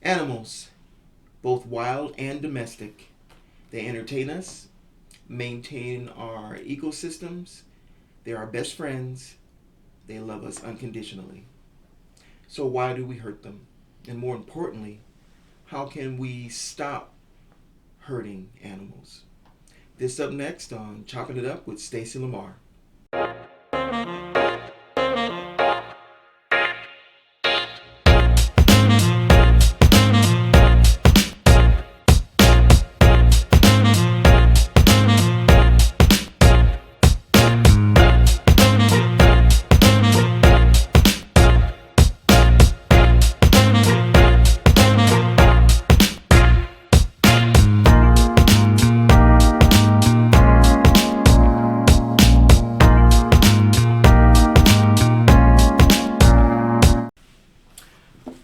Animals, both wild and domestic, they entertain us, maintain our ecosystems, they're our best friends, they love us unconditionally. So, why do we hurt them? And more importantly, how can we stop hurting animals? This up next on Chopping It Up with Stacie Lamar.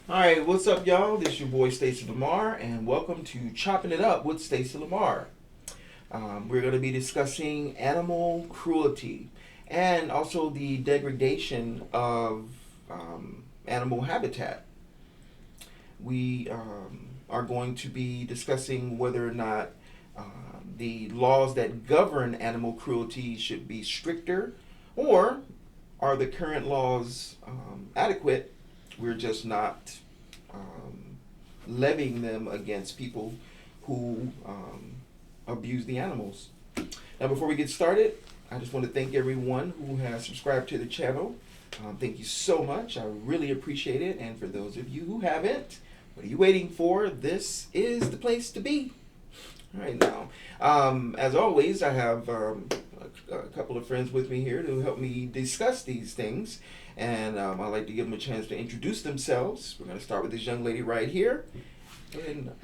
All right, what's up, y'all? This is your boy Stacie Lamar, and welcome to Chopping It Up with Stacie Lamar. We're going to be discussing animal cruelty and also the degradation of animal habitat. We are going to be discussing whether or not the laws that govern animal cruelty should be stricter, or are the current laws adequate? We're just not levying them against people who abuse the animals. Now, before we get started, I just want to thank everyone who has subscribed to the channel. Thank you so much. I really appreciate it. And for those of you who haven't, what are you waiting for? This is the place to be. All right, now, as always, I have a couple of friends with me here to help me discuss these things. And I'd like to give them a chance to introduce themselves. We're going to start with this young lady right here.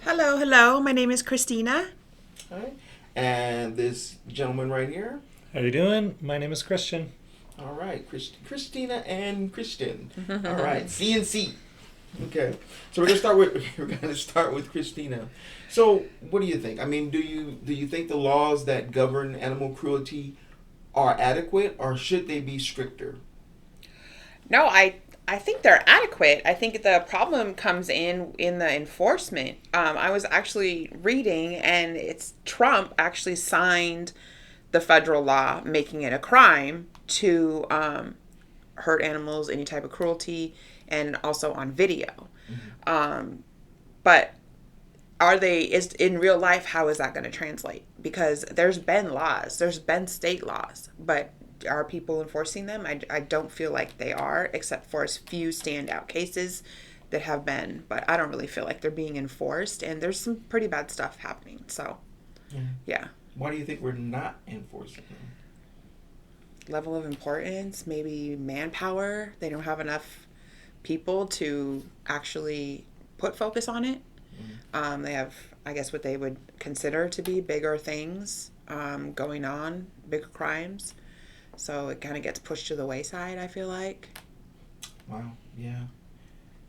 Hello. My name is Christina. All right. And this gentleman right here. How you doing? My name is Christian. All right. Christina and Christian. All right. C and C. Okay. So we're gonna start with Christina. So what do you think? I mean, do you think the laws that govern animal cruelty are adequate, or should they be stricter? No, I think they're adequate. I think the problem comes in the enforcement. I was actually reading, and it's Trump actually signed the federal law making it a crime to hurt animals, any type of cruelty, and also on video. Mm-hmm. But is in real life, how is that going to translate? Because there's been state laws, but are people enforcing them? I don't feel like they are, except for a few standout cases that have been, but I don't really feel like they're being enforced, and there's some pretty bad stuff happening. So, yeah. Why do you think we're not enforcing them? Level of importance, maybe manpower. They don't have enough people to actually put focus on it. Mm-hmm. They have, I guess, what they would consider to be bigger things going on, bigger crimes. So it kind of gets pushed to the wayside, I feel like. Wow, yeah.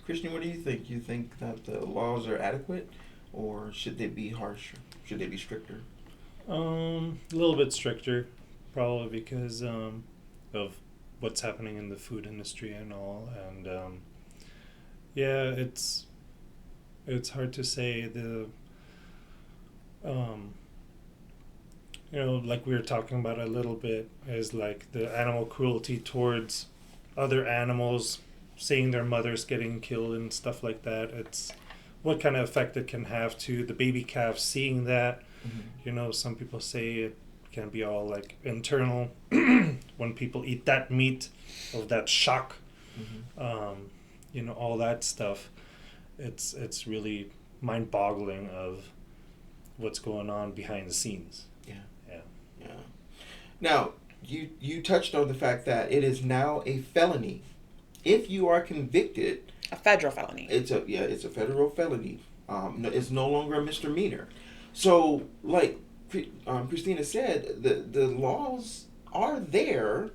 Christian, what do you think? You think that the laws are adequate, or should they be harsher? Should they be stricter? A little bit stricter, probably because of what's happening in the food industry and all. And yeah, it's hard to say. Like we were talking about a little bit, is like the animal cruelty towards other animals, seeing their mothers getting killed and stuff like that. It's what kind of effect it can have to the baby calf seeing that. Mm-hmm. Some people say it can be all like internal when people eat that meat, of that shock, all that stuff. It's really mind-boggling of what's going on behind the scenes. Yeah. Now, you touched on the fact that it is now a felony. If you are convicted, a federal felony. It's a federal felony. It's no longer a misdemeanor. So, like Christina said, the laws are there,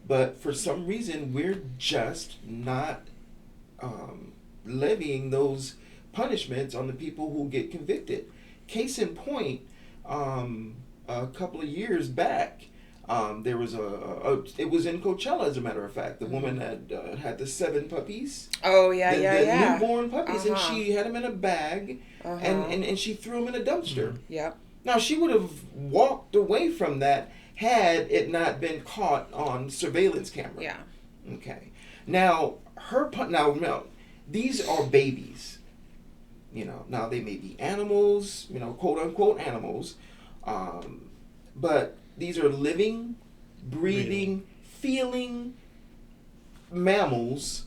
but for some reason we're just not levying those punishments on the people who get convicted. Case in point, a couple of years back, There was it was in Coachella, as a matter of fact. The woman had the 7 puppies. Oh, yeah, the newborn puppies, and Uh-huh. she had them in a bag, and she threw them in a dumpster. Yep. Now, she would have walked away from that had it not been caught on surveillance camera. Yeah. Okay. Now, now, these are babies. Now they may be animals, quote unquote animals, but these are living, breathing, feeling mammals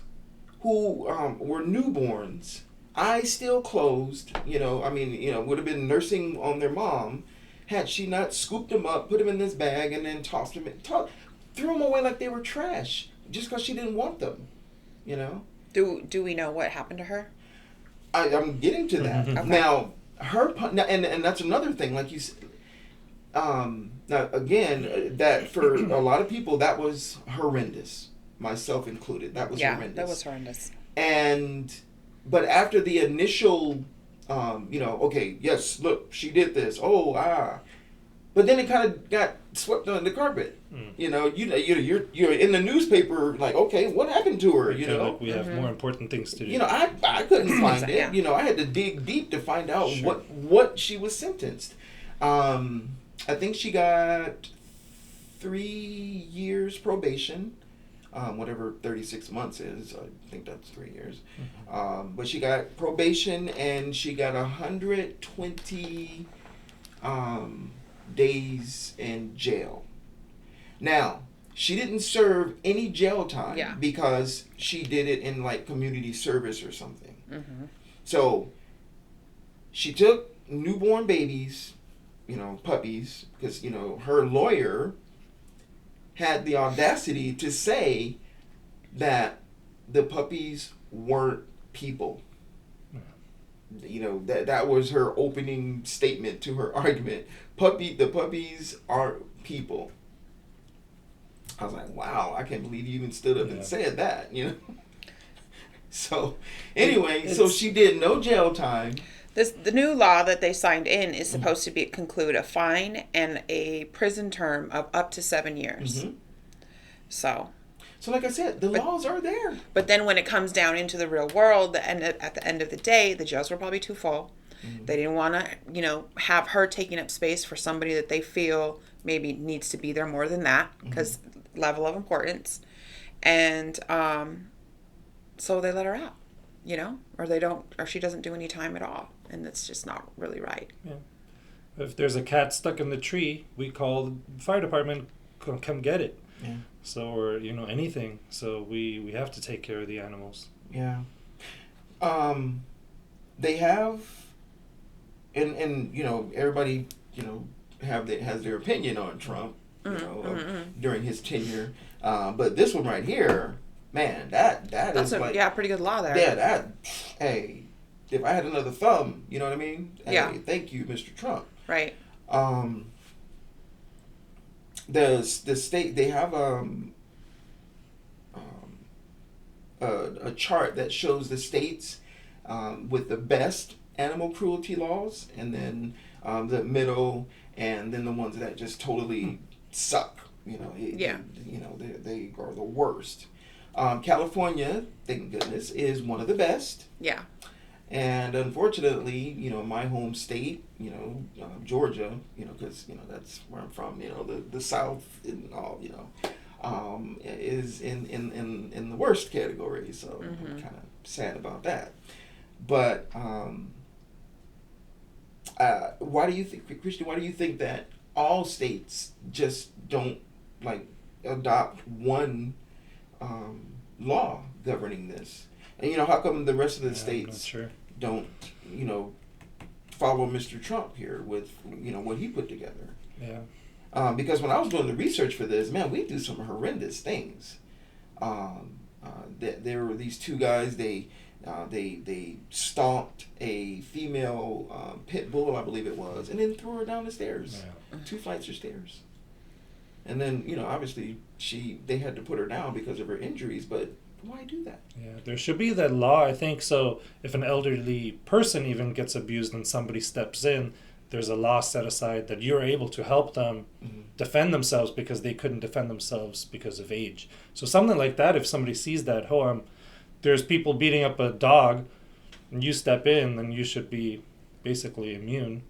who were newborns, eyes still closed. Would have been nursing on their mom had she not scooped them up, put them in this bag, and then tossed them, threw them away like they were trash just because she didn't want them. Do we know what happened to her? I'm getting to that. Okay. Now, and that's another thing, like you said. Now, again, that for a lot of people, that was horrendous, myself included. That was horrendous. That was horrendous. But after the initial, okay, yes, look, she did this. But then it kind of got swept under the carpet. You're in the newspaper, like, okay, what happened to her? Like we have more important things to do. I couldn't find it. Yeah. I had to dig deep to find out Sure. what she was sentenced. I think she got 3 years probation, whatever 36 months is. I think that's 3 years. But she got probation, and she got 120 days in jail. Now, she didn't serve any jail time because she did it in like community service or something. So she took newborn babies, puppies, because her lawyer had the audacity to say that the puppies weren't people. That was her opening statement to her argument. The puppies aren't people. I was like, wow, I can't believe you even stood up and said that, So, anyway, so she did no jail time. The new law that they signed in is supposed to conclude a fine and a prison term of up to 7 years. So, like I said, the laws are there. But then when it comes down into the real world, at the end of the day, the jails were probably too full. They didn't want to, have her taking up space for somebody that they feel maybe needs to be there more than that, because level of importance. And so they let her out, or she doesn't do any time at all. And that's just not really right. Yeah. If there's a cat stuck in the tree, we call the fire department, come get it. Yeah. So, or, anything. So we have to take care of the animals. Yeah. They have, and everybody, has their opinion on Trump, during his tenure. But this one right here, man, that's is like, pretty good law there. Yeah, hey, if I had another thumb, you know what I mean? Hey, thank you, Mr. Trump. Right. The state, they have a chart that shows the states with the best animal cruelty laws, and then the middle, and then the ones that just totally suck. They are the worst. California, thank goodness, is one of the best. Yeah. And unfortunately, my home state, Georgia, because, that's where I'm from, the South and all, is in the worst category. So I'm kind of sad about that. But why do you think, Christian, why do you think that all states just don't, adopt one law governing this? And, how come the rest of the states don't, follow Mr. Trump here with, what he put together? Yeah. Because when I was doing the research for this, man, we do some horrendous things. There were these 2 guys, they stalked a female pit bull, I believe it was, and then threw her down the stairs. 2 flights of stairs. And then, obviously, they had to put her down because of her injuries, but why do that? Yeah, there should be that law, I think, so if an elderly person even gets abused and somebody steps in, there's a law set aside that you're able to help them defend themselves because they couldn't defend themselves because of age. So something like that, if somebody sees that, there's people beating up a dog, and you step in, then you should be basically immune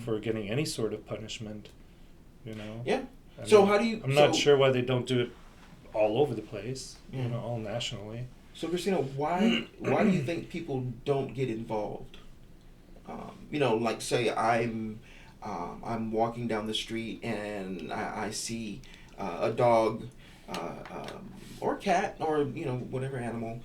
for getting any sort of punishment, you know? Yeah. I So mean, how do you... I'm not sure why they don't do it all over the place, Yeah. you know, all nationally. So, Christina, why do you think people don't get involved? You know, like say I'm walking down the street and I see a dog or cat or, you know, whatever animal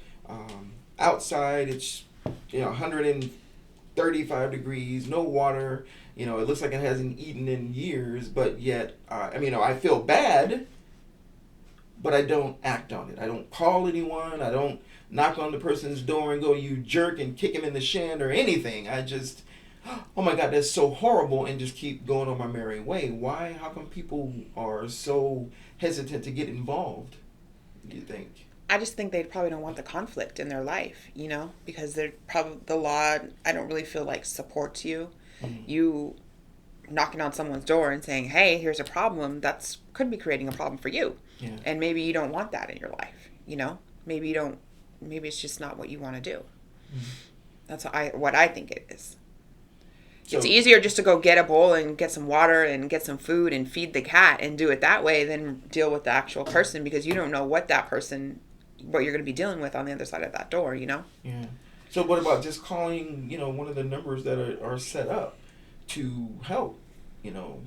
outside. It's, you know, 135 degrees, no water. You know, it looks like it hasn't eaten in years, but yet, I mean, you know, I feel bad, but I don't act on it. I don't call anyone. I don't knock on the person's door and go, you jerk, and kick him in the shin or anything. I just, oh my God, that's so horrible, and just keep going on my merry way. Why? How come people are so hesitant to get involved, do you think? I just think they probably don't want the conflict in their life, you know, because they're probably, the law, I don't really feel like supports you. You knocking on someone's door and saying, hey, here's a problem, that's could be creating a problem for you. Yeah. And maybe you don't want that in your life, you know? Maybe you don't, maybe it's just not what you want to do. That's what I think it is. So, It's easier just to go get a bowl and get some water and get some food and feed the cat and do it that way than deal with the actual person, because you don't know what you're going to be dealing with on the other side of that door, you know? Yeah. So what about just calling, you know, one of the numbers that are set up to help, you know,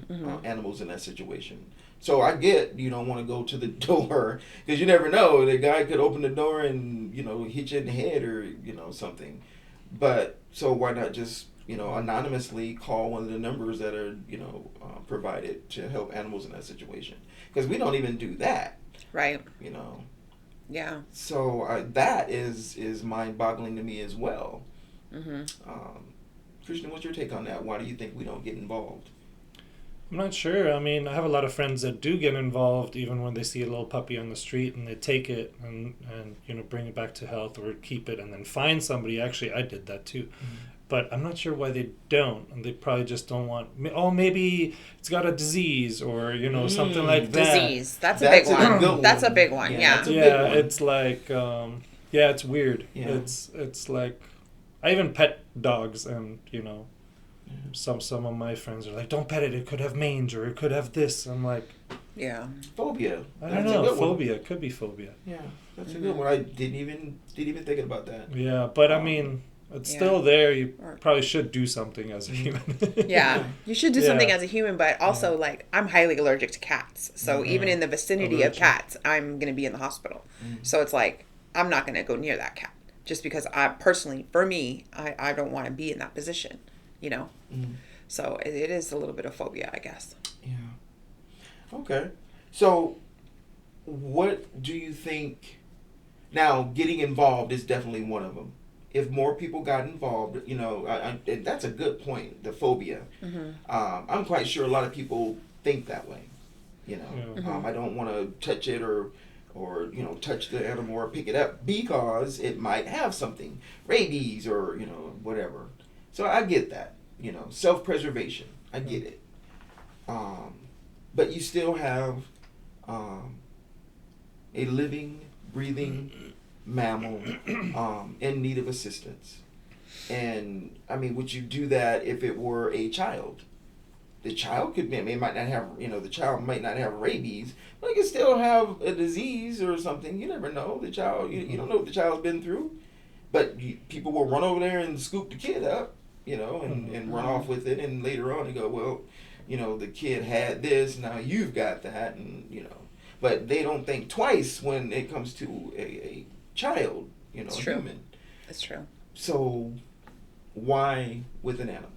animals in that situation? So I get you don't want to go to the door because you never know. The guy could open the door and, you know, hit you in the head or, you know, something. But so why not just, you know, anonymously call one of the numbers that are, you know, provided to help animals in that situation? Because we don't even do that. Right. You know. Yeah. So that is mind-boggling to me as well. Christian, what's your take on that? Why do you think we don't get involved? I'm not sure. I mean, I have a lot of friends that do get involved even when they see a little puppy on the street and they take it and you know, bring it back to health or keep it and then find somebody. Actually, I did that too. But I'm not sure why they don't. And they probably just don't want, oh, maybe it's got a disease or, you know, something like that. Disease. That's a big one. good That's a one. big one, yeah. That's a big Yeah, one. it's like, yeah, it's weird. Yeah. It's like, I even pet dogs and, you know, some of my friends are like, don't pet it. It could have mange or it could have this. I'm like, Yeah. Phobia. I don't know. Phobia. It could be phobia. Yeah, that's a good one. I didn't even think about that. Yeah, but I mean, it's still there. You probably should do something as a human. Yeah. You should do something as a human, but also, like, I'm highly allergic to cats. So even in the vicinity of cats, I'm going to be in the hospital. So it's like, I'm not going to go near that cat. Just because for me, I don't want to be in that position, you know? So it is a little bit of phobia, I guess. Yeah. Okay. So, what do you think? Now, getting involved is definitely one of them. If more people got involved, you know, and that's a good point. The phobia. I'm quite sure a lot of people think that way. You know, I don't want to touch it or you know, touch the animal or pick it up because it might have something, rabies or, you know, whatever. So I get that. You know, self-preservation. I get it. But you still have a living, breathing mammal in need of assistance. And, I mean, would you do that if it were a child? The child could be, it might not have, you know, the child might not have rabies, but it could still have a disease or something. You never know. The child, you don't know what the child's been through. But people will run over there and scoop the kid up, you know, and run off with it. And later on they go, well, you know, the kid had this, now you've got that, and, you know. But they don't think twice when it comes to a child, you know, a human. It's true. So why with an animal?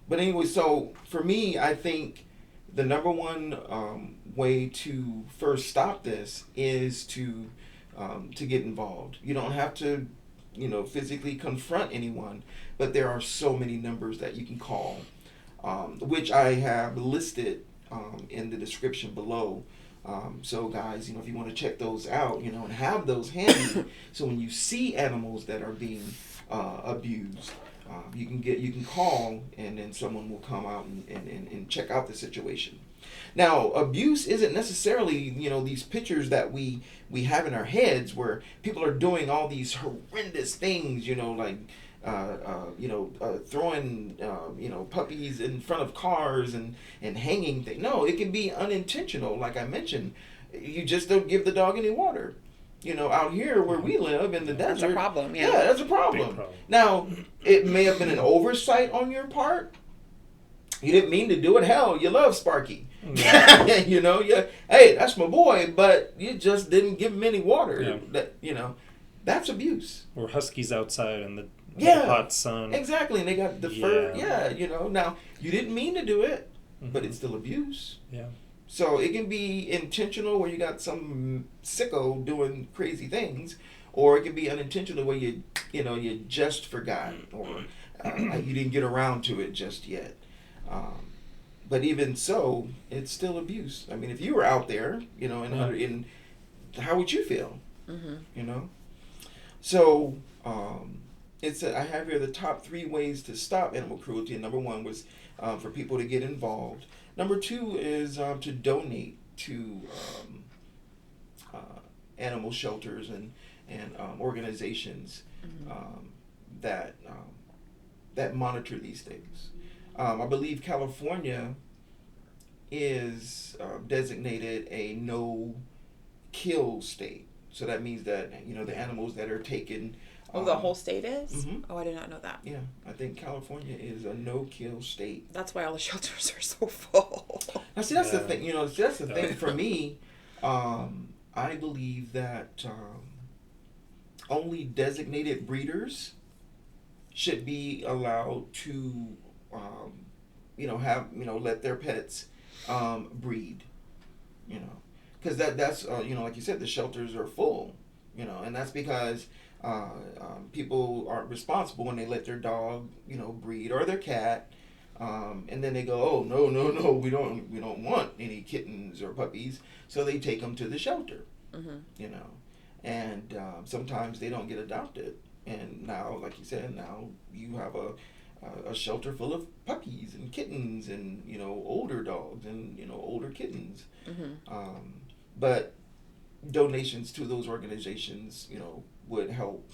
But anyway, so for me, I think the number one way to first stop this is to get involved. You don't have to, you know, physically confront anyone, but there are so many numbers that you can call, which I have listed in the description below. So guys, you know, if you want to check those out, you know, and have those handy, so when you see animals that are being abused, You can call, and then someone will come out and check out the situation. Now, abuse isn't necessarily, these pictures that we have in our heads where people are doing all these horrendous things, like throwing puppies in front of cars and hanging things. No, it can be unintentional. Like I mentioned, you just don't give the dog any water. Out here where we live in the desert, that's a problem. Yeah, that's a problem. Now, it may have been an oversight on your part. You didn't mean to do it. Hell, you love Sparky. Yeah. Hey, that's my boy, but you just didn't give him any water. Yeah. That's abuse. Or huskies outside in the Yeah, hot sun. exactly. And they got the fur. Yeah. Yeah, now you didn't mean to do it, but it's still abuse. Yeah. So it can be intentional where you got some sicko doing crazy things, or it can be unintentional where you just forgot, or you didn't get around to it just yet. But even so, it's still abuse. I mean, if you were out there, in how would you feel? So I have here the top 3 ways to stop animal cruelty. And number 1 was for people to get involved. Number 2 is to donate to animal shelters and organizations that monitor these things. I believe California is designated a no-kill state. So that means that the animals that are taken. The whole state is? Mm-hmm. Oh, I did not know that. Yeah, I think California is a no-kill state. That's why all the shelters are so full. Now, see, that's the thing. That's the thing for me. I believe that only designated breeders should be allowed to, let their pets breed. Because that's like you said, the shelters are full. And that's because. People aren't responsible when they let their dog, breed, or their cat, and then they go, oh no, we don't want any kittens or puppies, so they take them to the shelter, and sometimes they don't get adopted, and now, like you said, now you have a shelter full of puppies and kittens and older dogs and older kittens, but donations to those organizations, would help.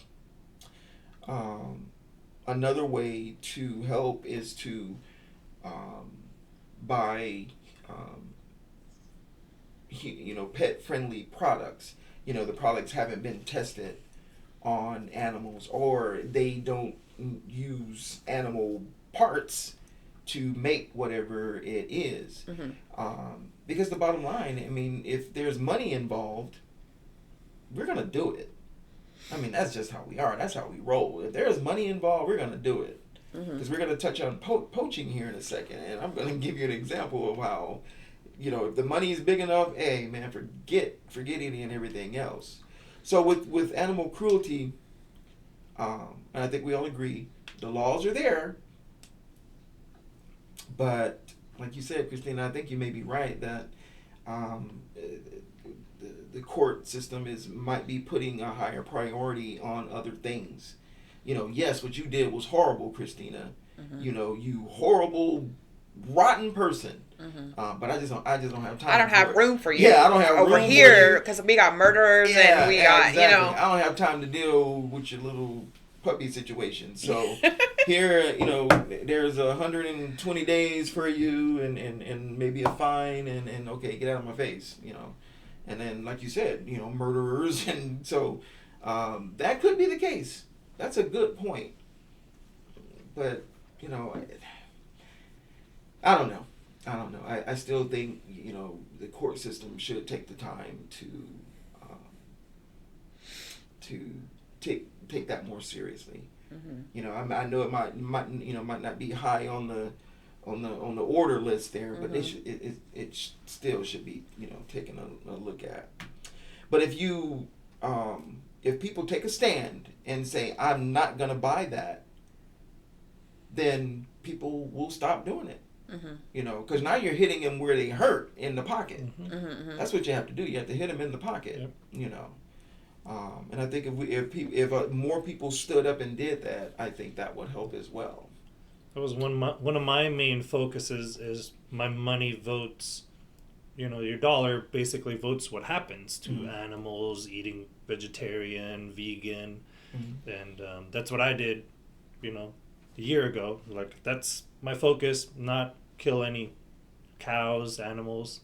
Another way to help is to buy, pet-friendly products. The products haven't been tested on animals, or they don't use animal parts to make whatever it is. Because the bottom line, I mean, if there's money involved, we're going to do it. I mean, that's just how we are. That's how we roll. If there's money involved, we're going to do it. Because we're going to touch on poaching here in a second. And I'm going to give you an example of how, if the money is big enough, hey, man, forget any and everything else. So with animal cruelty, and I think we all agree, the laws are there. But like you said, Christina, I think you may be right that the court system might be putting a higher priority on other things. Yes, what you did was horrible, Christina. You horrible, rotten person. But I just don't have time. I don't have room for you. Yeah, I don't have over room here because we got murderers and we got exactly. I don't have time to deal with your little puppy situation. So here, there's 120 days for you and maybe a fine and okay, get out of my face, And then, like you said, murderers. And so that could be the case. That's a good point. But, I don't know. I still think, the court system should take the time to take that more seriously. I know it might not be high on the order list there, but it still should be taken a look at. But if people take a stand and say I'm not gonna buy that, then people will stop doing it. Because now you're hitting them where they hurt, in the pocket. That's what you have to do. You have to hit them in the pocket. And I think if more people stood up and did that, I think that would help as well. That was one of my main focuses is my money votes. Your dollar basically votes what happens to animals, eating vegetarian, vegan, and that's what I did, a year ago. Like, that's my focus, not kill any cows, animals,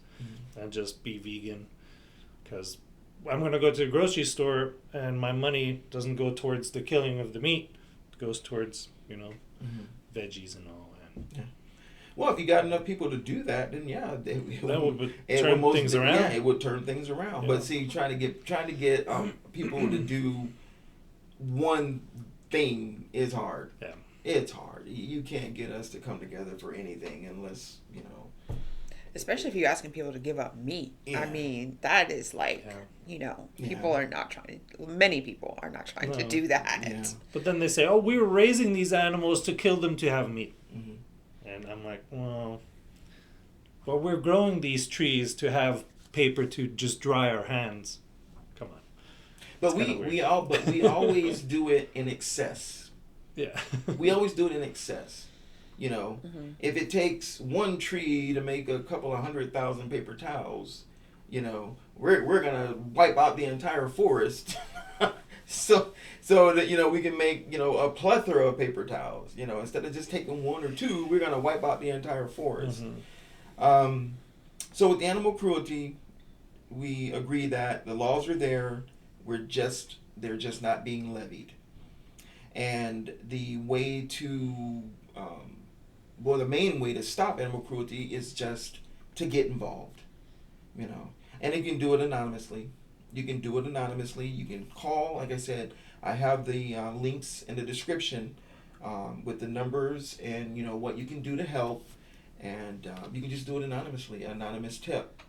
and just be vegan. Because I'm going to go to the grocery store and my money doesn't go towards the killing of the meat. It goes towards, veggies and all. Yeah. Well, if you got enough people to do that, then yeah, that would turn things around. Yeah, it would turn things around. Yeah. But see, trying to get people to do one thing is hard. Yeah, it's hard. You can't get us to come together for anything unless Especially if you're asking people to give up meat. Yeah. I mean, that is like, people are not trying. Many people are not trying to do that. Yeah. But then they say, "Oh, we were raising these animals to kill them to have meat." And I'm like, well, we're growing these trees to have paper to just dry our hands. Come on. But we always do it in excess. Yeah. We always do it in excess. If it takes one tree to make a couple of 100,000 paper towels, we're gonna wipe out the entire forest. So that we can make a plethora of paper towels. Instead of just taking one or two, we're gonna wipe out the entire forest. So with the animal cruelty, we agree that the laws are there. They're just not being levied. And the way to the main way to stop animal cruelty is just to get involved. And you can do it anonymously. You can call. Like I said, I have the links in the description with the numbers and what you can do to help, and you can just do it anonymously, anonymous tip.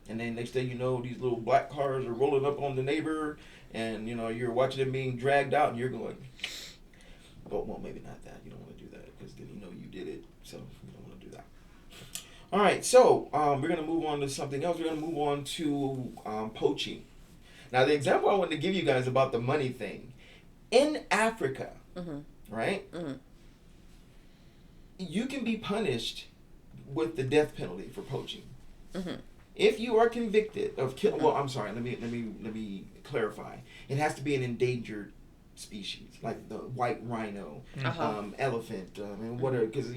And then next thing you know, these little black cars are rolling up on the neighbor, and you're watching them being dragged out, and you're going, well, maybe not that. You don't want to do that because then you did it, so you don't want to do that. All right, so we're gonna move on to something else. We're gonna move on to poaching. Now, the example I wanted to give you guys about the money thing, in Africa, right? You can be punished with the death penalty for poaching. If you are convicted of well, I'm sorry. Let me clarify. It has to be an endangered species, like the white rhino, elephant, and whatever. Because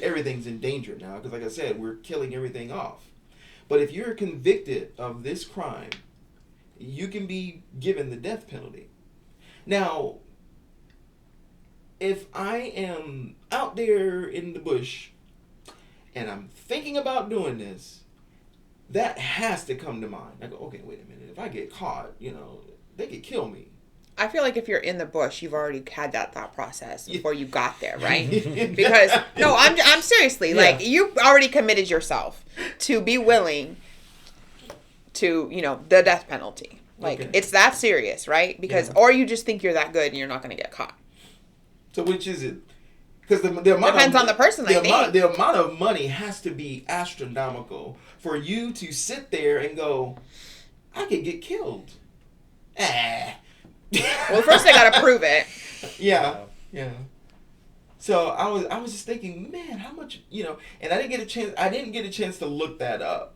everything's endangered now. Because like I said, we're killing everything off. But if you're convicted of this crime, you can be given the death penalty. Now, if I am out there in the bush and I'm thinking about doing this, that has to come to mind. I go, okay, wait a minute. If I get caught, they could kill me. I feel like if you're in the bush, you've already had that thought process before you got there, right? Because no, I'm seriously like you already committed yourself to be willing to the death penalty. Like it's that serious, right? Because or you just think you're that good and you're not going to get caught. So which is it? Because the amount depends on the person. The amount of money has to be astronomical for you to sit there and go, I could get killed. Well, first I got to prove it. Yeah. So I was just thinking, man, how much, and I didn't get a chance to look that up,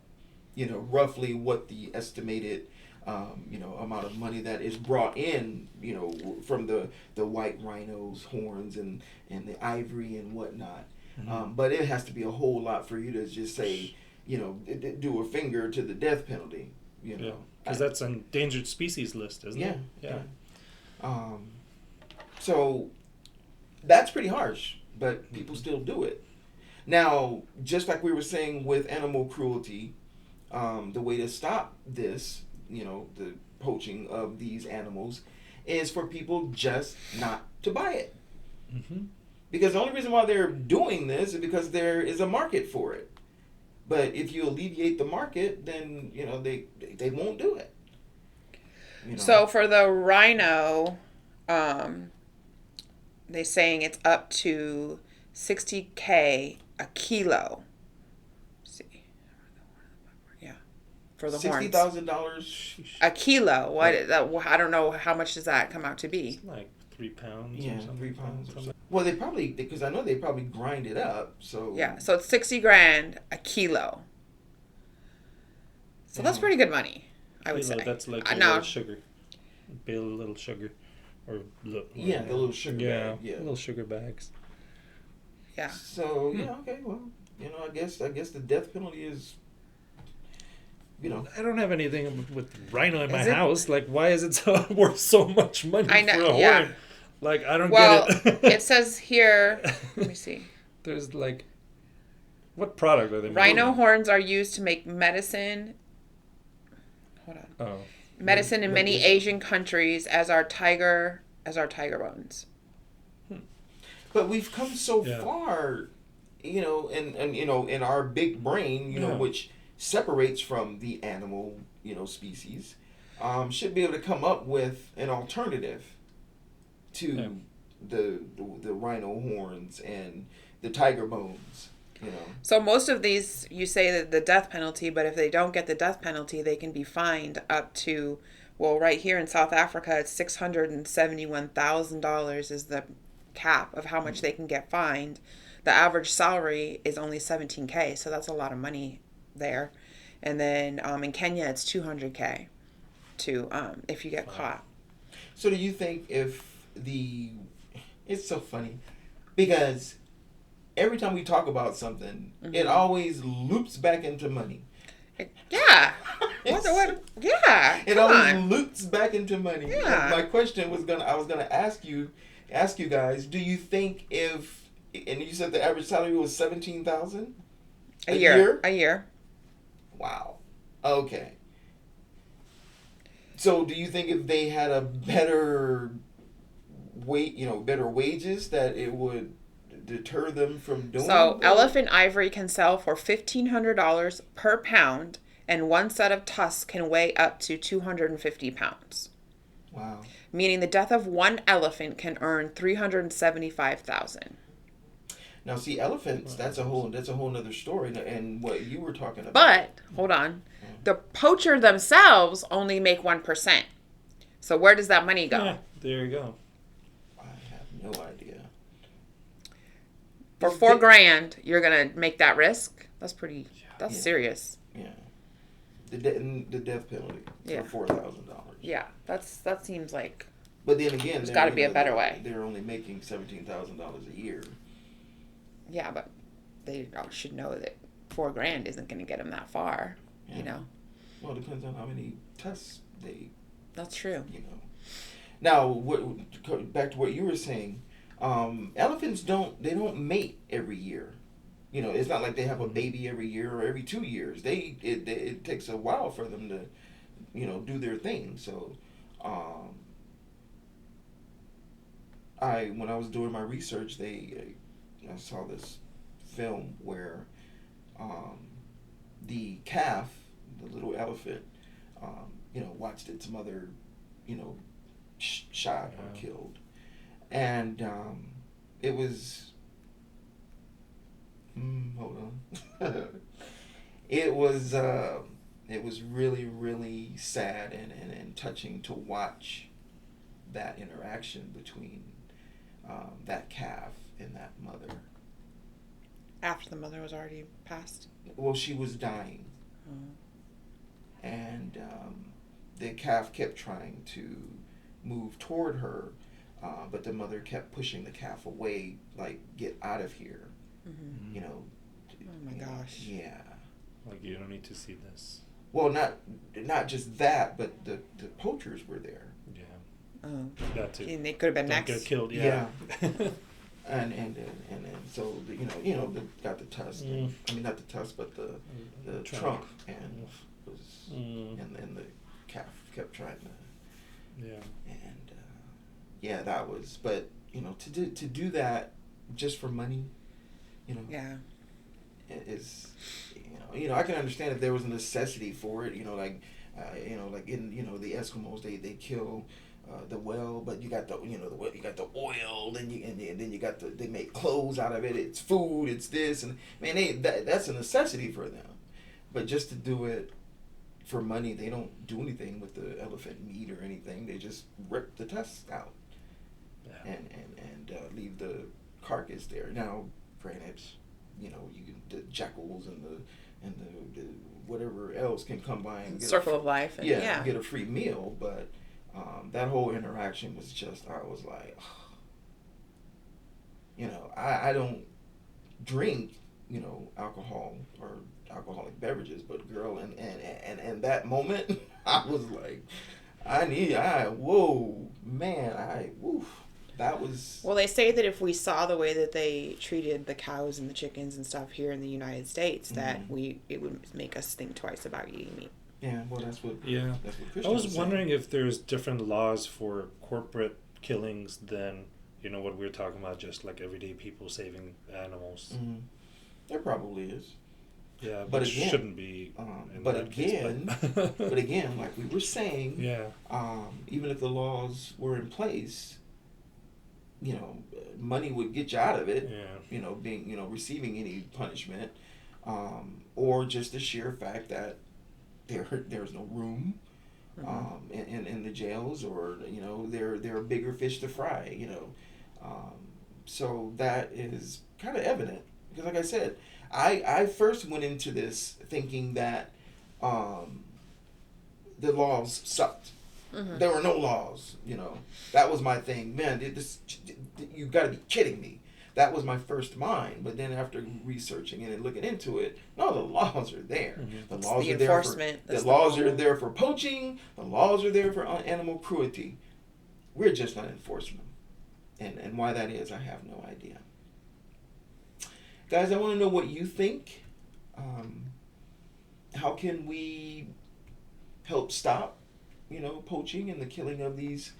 roughly what the estimated, amount of money that is brought in, from the white rhino's horns and the ivory and whatnot. But it has to be a whole lot for you to just say, do a finger to the death penalty, Because that's an endangered species list, isn't it? Yeah. So that's pretty harsh, but people still do it. Now, just like we were saying with animal cruelty, the way to stop this, the poaching of these animals, is for people just not to buy it. Because the only reason why they're doing this is because there is a market for it. But if you alleviate the market, then they won't do it. So for the rhino, they're saying it's up to $60K a kilo. Let's see. Yeah. for the horns. $60,000. A kilo. What? I don't know how much does that come out to be. It's like 3 pounds. Yeah, or something. 3 pounds. Or so. Well, they probably, because I know they probably grind it up. So Yeah, so it's 60 grand a kilo. So that's pretty good money, I would say. That's like a now, little sugar. Bale a little sugar. Or yeah, the little sugar bag. Yeah, little sugar bags. Yeah. So okay, well, I guess the death penalty is, I don't have anything with rhino in my Is it? house. Like, why is it so worth so much money I know, for a yeah. horn? Like, I don't Well, get it. it says here, let me see. There's like, what product are they making? Rhino horns are used to make medicine. Hold on. Oh. Medicine in many Asian countries as our tiger bones. but we've come so far, and in our big brain, which separates from the animal, species, should be able to come up with an alternative to the rhino horns and the tiger bones. So most of these, you say that the death penalty, but if they don't get the death penalty, they can be fined up to, well, right here in South Africa, it's $671,000 is the cap of how much they can get fined. The average salary is only $17K, so that's a lot of money there. And then in Kenya, it's $200K if you get caught. So do you think it's so funny because every time we talk about something, it always loops back into money. Yeah. What? Yeah. It always loops back into money. Yeah. My question was I was gonna ask you guys, do you think and you said the average salary was $17,000 a year? A year. Wow. Okay. So do you think if they had a better better wages that it would deter them from doing So that? elephant ivory can sell for $1,500 per pound, and one set of tusks can weigh up to 250 pounds. Wow. Meaning the death of one elephant can earn $375,000. Now, see, elephants, that's a whole nother story, and what you were talking about. But hold on, the poacher themselves only make 1%. So where does that money go? Yeah, there you go. I have no idea. For $4,000, you're gonna make that risk. That's pretty. That's serious. Yeah. The death penalty for $4,000. Yeah, that seems like. But then again, there's got to be a better way. They're only making $17,000 a year. Yeah, but they should know that $4,000 isn't going to get them that far. Yeah. Well, it depends on how many tests they. That's true. Now, back to what you were saying. Elephants don't mate every year. It's not like they have a baby every year or every 2 years. It takes a while for them to, do their thing. So, when I was doing my research, I saw this film where the calf, the little elephant, watched its mother, shot or killed, and it was. Hold on. It was really, really sad and touching to watch that interaction between that calf and that mother. After the mother was already passed? Well, she was dying. And the calf kept trying to move toward her, but the mother kept pushing the calf away, like, get out of here. Mm-hmm. Oh my gosh. Yeah. Like, you don't need to see this. Well, not just that, but the poachers were there. Yeah. Oh. That too. And they could have been Don't next. get killed. Yeah. and so they got the tusk. I mean, not the tusk, but the trunk, and was and then the calf kept trying to. Yeah. And that was, but to do that just for money, Yeah. is I can understand if there was a necessity for it. Like in the Eskimos, they kill the whale, but you got you got the oil, and then you got they make clothes out of it. It's food. It's this, and man, that's a necessity for them. But just to do it for money, they don't do anything with the elephant meat or anything. They just rip the tusks out and leave the carcass there. Now, granted, you know, the jackals and the whatever else can come by and get Circle of life. And, get a free meal, but that whole interaction was just, I was like, you know, I don't drink, you know, alcohol or alcoholic beverages, but girl, and that moment, I was like, that was. Well, they say that if we saw the way that they treated the cows and the chickens and stuff here in the United States, that it would make us think twice about eating meat. Yeah, well, that's what Christians I was wondering if there's different laws for corporate killings than, you know, what we're talking about, just like everyday people saving animals. Mm-hmm. There probably is. Yeah, but again, shouldn't be. But again, like we were saying, even if the laws were in place, you know, money would get you out of it. Yeah. You know, receiving any punishment, or just the sheer fact that there's no room, in the jails, or you know, there are bigger fish to fry. You know, so that is kind of evident because, like I said, I first went into this thinking that the laws sucked. Mm-hmm. There were no laws, you know. That was my thing. Man, you got to be kidding me. That was my first mind. But then after researching it and looking into it, no, the laws are there. Mm-hmm. The laws are there are there for poaching. The laws are there for animal cruelty. We're just not enforcing them. And why that is, I have no idea. Guys, I want to know what you think. How can we help stop, you know, poaching and the killing of these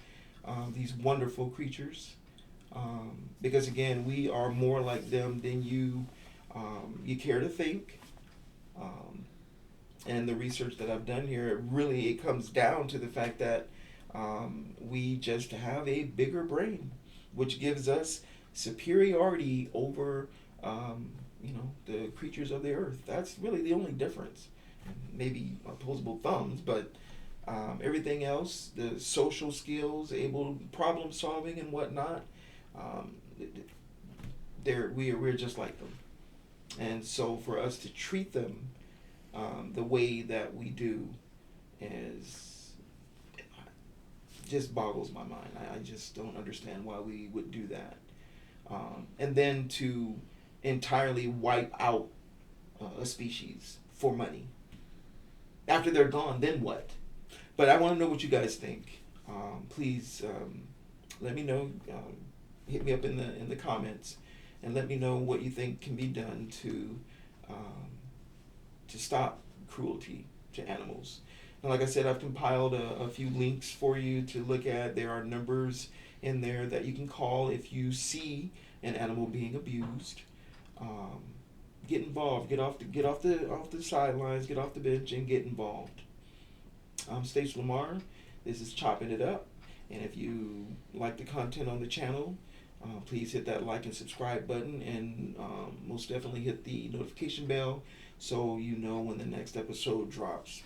wonderful creatures? Because again, we are more like them than you care to think. And the research that I've done here, it comes down to the fact that we just have a bigger brain, which gives us superiority over you know, the creatures of the earth. That's really the only difference. Maybe opposable thumbs, but everything else, the social skills, problem solving and whatnot, we're just like them. And so for us to treat them the way that we do just boggles my mind. I just don't understand why we would do that. And then to entirely wipe out a species for money. After they're gone, then what? But I want to know what you guys think. Please let me know. Hit me up in the comments and let me know what you think can be done to stop cruelty to animals. And like I said, I've compiled a few links for you to look at. There are numbers in there that you can call if you see an animal being abused. Get involved. Get off the sidelines. Get off the bench and get involved. I'm Stacie Lamar. This is Chopping It Up. And if you like the content on the channel, please hit that like and subscribe button, and most definitely hit the notification bell so you know when the next episode drops.